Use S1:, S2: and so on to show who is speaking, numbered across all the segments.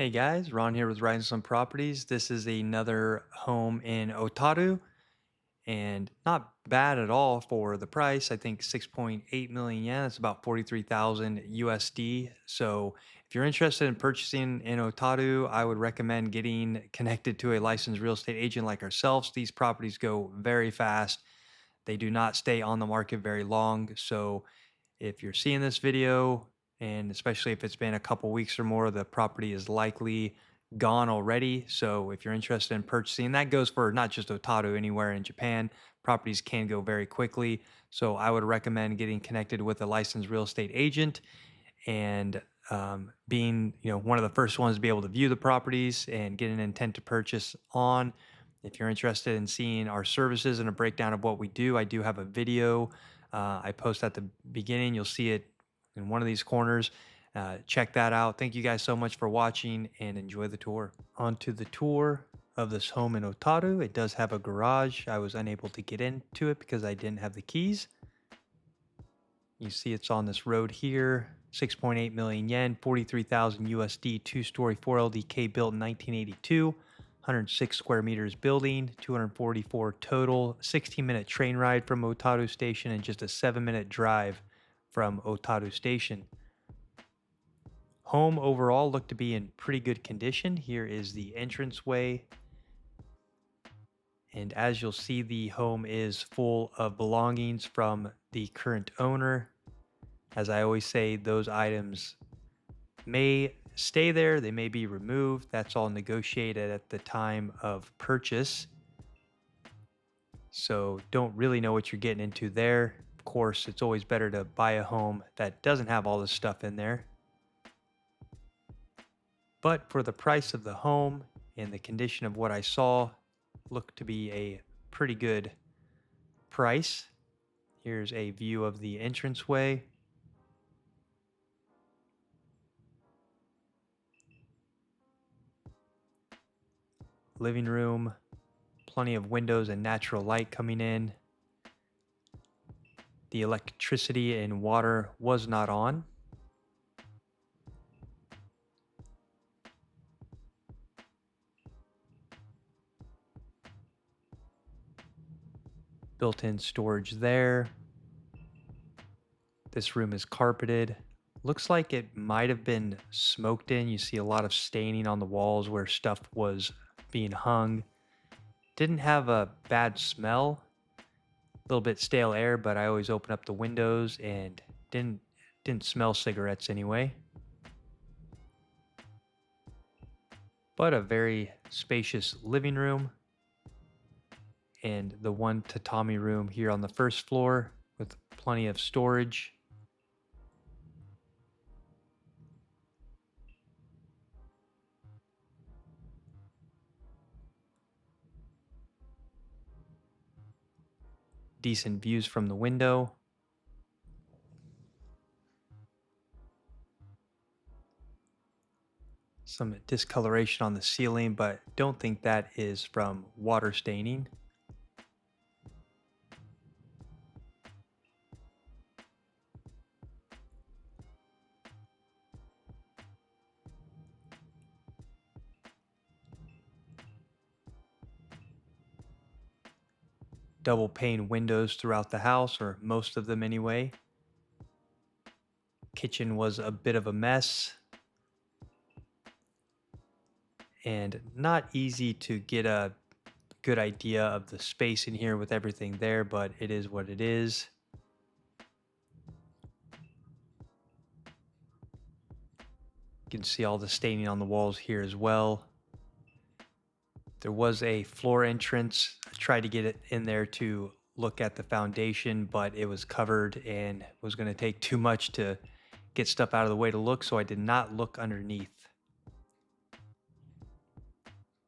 S1: Hey guys, Ron here with Rising Sun Properties. This is another home in Otaru and not bad at all for the price. I think 6.8 million yen, that's about 43,000 USD. So if you're interested in purchasing in Otaru, I would recommend getting connected to a licensed real estate agent like ourselves. These properties go very fast. They do not stay on the market very long. So if you're seeing this video, and especially if it's been a couple weeks or more, the property is likely gone already. So if you're interested in purchasing, that goes for not just Otaru, anywhere in Japan, properties can go very quickly. So I would recommend getting connected with a licensed real estate agent and being one of the first ones to be able to view the properties and get an intent to purchase on. If you're interested in seeing our services and a breakdown of what we do, I do have a video I post at the beginning. You'll see it in one of these corners. Check that out. Thank you guys so much for watching and enjoy the tour. On to the tour of this home in Otaru. It does have a garage. I was unable to get into it because I didn't have the keys. You see it's on this road here, 6.8 million yen, 43,000 USD, two-story 4 LDK built in 1982, 106 square meters building, 244 total, 16-minute train ride from Otaru Station and just a 7-minute drive from Otaru Station. Home overall looked to be in pretty good condition. Here is the entranceway. And as you'll see, the home is full of belongings from the current owner. As I always say, those items may stay there, they may be removed. That's all negotiated at the time of purchase. So don't really know what you're getting into there. Of course, it's always better to buy a home that doesn't have all this stuff in there. But for the price of the home and the condition of what I saw, looked to be a pretty good price. Here's a view of the entranceway. Living room, plenty of windows and natural light coming in. The electricity and water was not on. Built-in storage there. This room is carpeted. Looks like it might have been smoked in. You see a lot of staining on the walls where stuff was being hung. Didn't have a bad smell. A little bit stale air, but I always open up the windows and didn't smell cigarettes anyway. But a very spacious living room. And the one tatami room here on the first floor with plenty of storage. Decent views from the window. Some discoloration on the ceiling, but don't think that is from water staining. Double pane windows throughout the house, or most of them anyway. Kitchen was a bit of a mess and not easy to get a good idea of the space in here with everything there, but it is what it is. You can see all the staining on the walls here as well. There was a floor entrance. I tried to get it in there to look at the foundation, but it was covered and was going to take too much to get stuff out of the way to look, so I did not look underneath.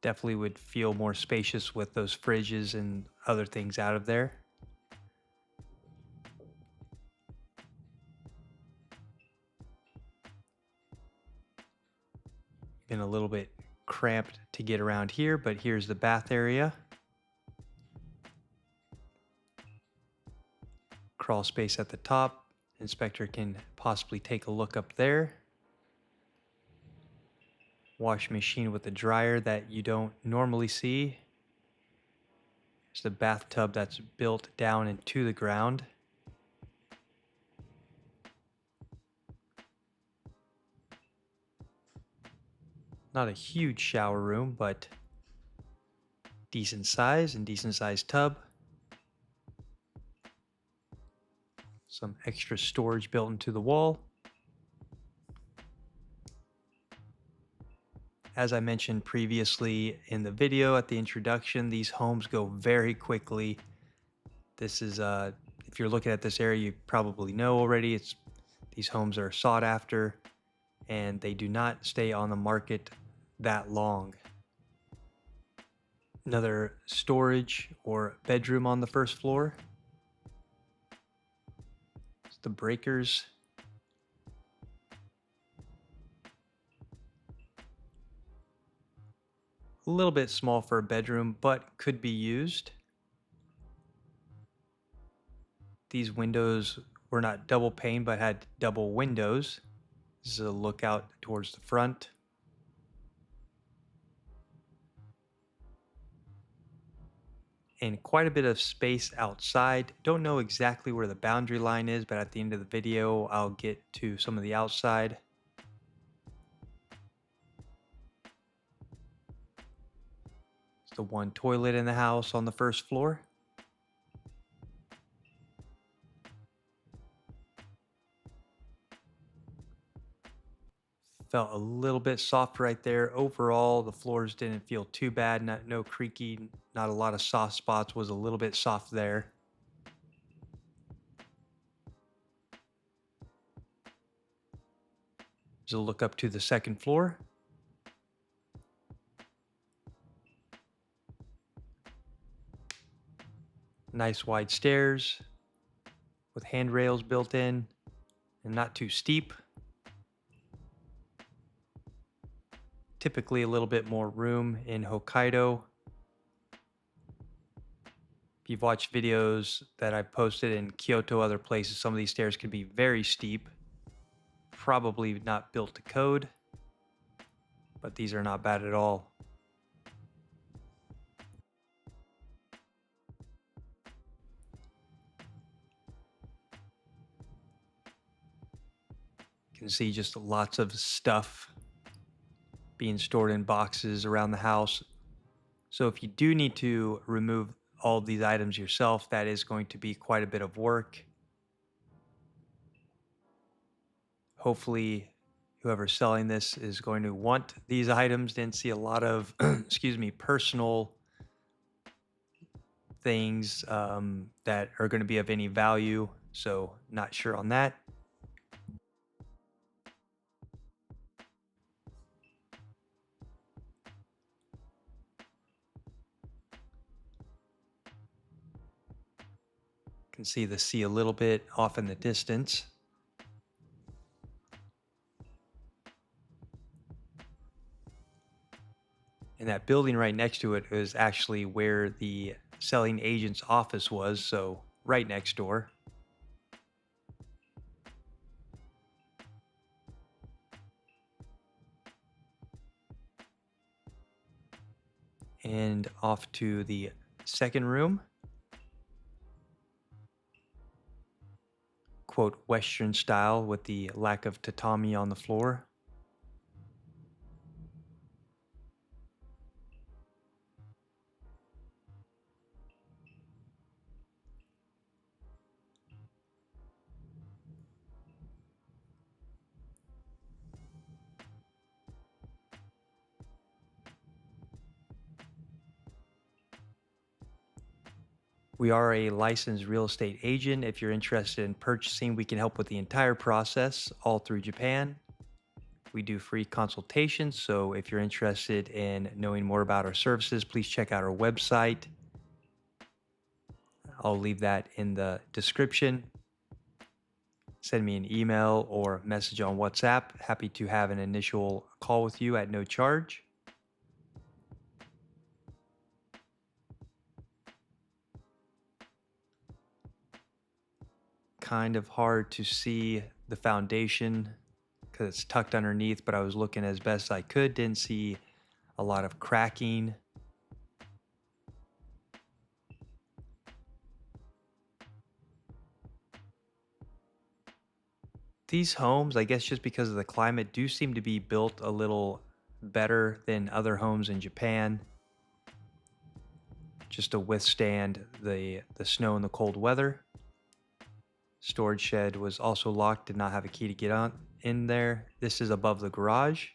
S1: Definitely would feel more spacious with those fridges and other things out of there. Been a little bit cramped to get around here, but here's the bath area. Crawl space at the top. Inspector can possibly take a look up there. Washing machine with a dryer that you don't normally see. There's the bathtub that's built down into the ground. Not a huge shower room, but decent size and decent sized tub. Some extra storage built into the wall. As I mentioned previously in the video at the introduction, these homes go very quickly. This is, if you're looking at this area, you probably know already, these homes are sought after and they do not stay on the market that long. Another storage or bedroom on the first floor. It's the breakers. A little bit small for a bedroom, but could be used. These windows were not double pane, but had double windows. This is a lookout towards the front. And quite a bit of space outside. Don't know exactly where the boundary line is, but at the end of the video, I'll get to some of the outside. It's the one toilet in the house on the first floor. Felt a little bit soft right there. Overall, the floors didn't feel too bad. No creaky, not a lot of soft spots. Was a little bit soft there. There's a look up to the second floor. Nice wide stairs with handrails built in and not too steep. Typically a little bit more room in Hokkaido. If you've watched videos that I've posted in Kyoto, other places, some of these stairs can be very steep. Probably not built to code, but these are not bad at all. You can see just lots of stuff being stored in boxes around the house. So if you do need to remove all of these items yourself, that is going to be quite a bit of work. Hopefully whoever's selling this is going to want these items. Didn't see a lot of, excuse me, personal things that are going to be of any value. So not sure on that. Can see the sea a little bit off in the distance. And that building right next to it is actually where the selling agent's office was, so right next door. And off to the second room. Quote, Western style with the lack of tatami on the floor. We are a licensed real estate agent. If you're interested in purchasing, we can help with the entire process all through Japan. We do free consultations, so if you're interested in knowing more about our services, please check out our website. I'll leave that in the description. Send me an email or message on WhatsApp. Happy to have an initial call with you at no charge. Kind of hard to see the foundation because it's tucked underneath, but I was looking as best I could. Didn't see a lot of cracking. These homes, I guess just because of the climate, do seem to be built a little better than other homes in Japan, just to withstand the snow and the cold weather. Storage shed was also locked, did not have a key to get on in there. This is above the garage.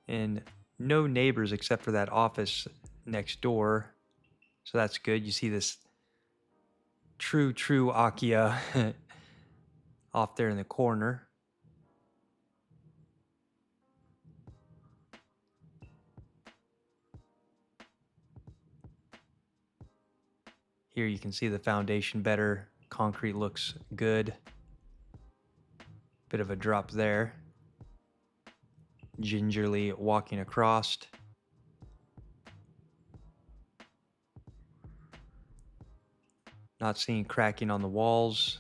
S1: And no neighbors except for that office next door. So that's good. You see this true Akiya off there in the corner. Here you can see the foundation better. Concrete looks good. Bit of a drop there. Gingerly walking across. Not seeing cracking on the walls.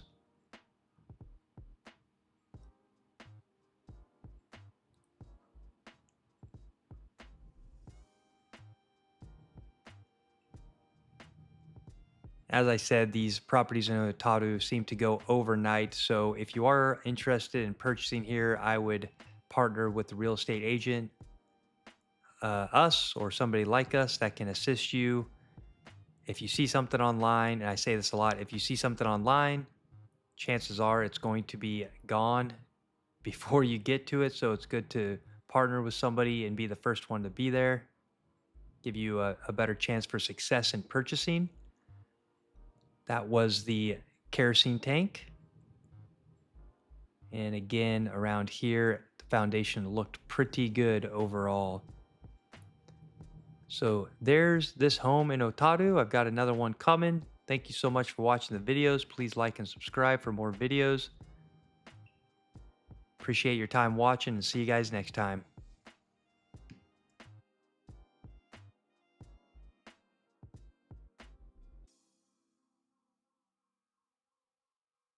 S1: As I said, these properties in Otaru seem to go overnight. So if you are interested in purchasing here, I would partner with the real estate agent, us or somebody like us that can assist you. If you see something online, and I say this a lot, if you see something online, chances are it's going to be gone before you get to it. So it's good to partner with somebody and be the first one to be there, give you a better chance for success in purchasing. That was the kerosene tank. And again, around here, the foundation looked pretty good overall. So there's this home in Otaru. I've got another one coming. Thank you so much for watching the videos. Please like and subscribe for more videos. Appreciate your time watching and see you guys next time.